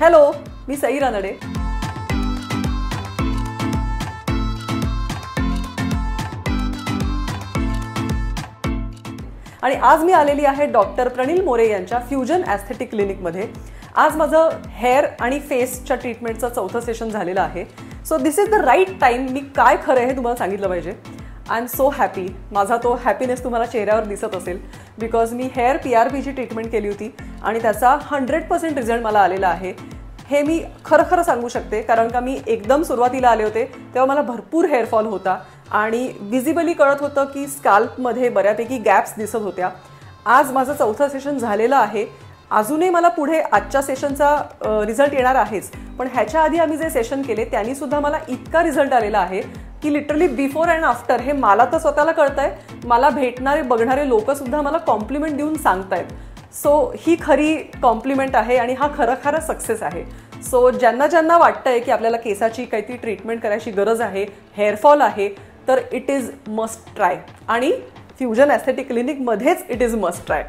Hello, मी सई रानडे. आणि आज मी आलेली आहे डॉक्टर प्रणील मोरे यांच्या फ्युजन ॲस्थेटिक क्लिनिकमध्ये. आज माझं हेअर आणि फेसच्या ट्रीटमेंटचं चौथं सेशन झालेलं आहे. So this is the right time. मी काय खरं हे तुम्हाला सांगितलं पाहिजे. I am so happy. माझा तो हॅपीनेस तुम्हाला चेहऱ्यावर दिसत असेल, बिकॉज मी हेअर PRPची ट्रीटमेंट केली होती आणि त्याचा 100% रिझल्ट मला आलेला आहे. हे मी खरं सांगू शकते, कारण का मी एकदम सुरुवातीला आले होते तेव्हा मला भरपूर हेअरफॉल होता आणि विजिबली कळत होतं की स्कॅल्पमध्ये बऱ्यापैकी गॅप्स दिसत होत्या. आज माझं चौथं सेशन झालेलं आहे. अजूनही मला पुढे आजच्या सेशनचा रिझल्ट येणार आहेच, पण ह्याच्या आधी आम्ही जे सेशन केले त्यांनी सुद्धा मला इतका रिझल्ट आलेला आहे की लिटरली बिफोर अँड आफ्टर हे मला तर स्वतःला कळतंय, मला भेटणारे बघणारे लोक सुद्धा मला कॉम्प्लिमेंट देऊन सांगतायत. सो ही खरी कॉम्प्लिमेंट आहे आणि हा खरा सक्सेस आहे. सो ज्यांना वाटतंय की आपल्याला केसाची काहीतरी ट्रीटमेंट करायची गरज आहे, हेअरफॉल आहे, तर इट इज मस्ट ट्राय. आणि फ्युजन ॲस्थेटिक क्लिनिकमध्येच इट इज मस्ट ट्राय.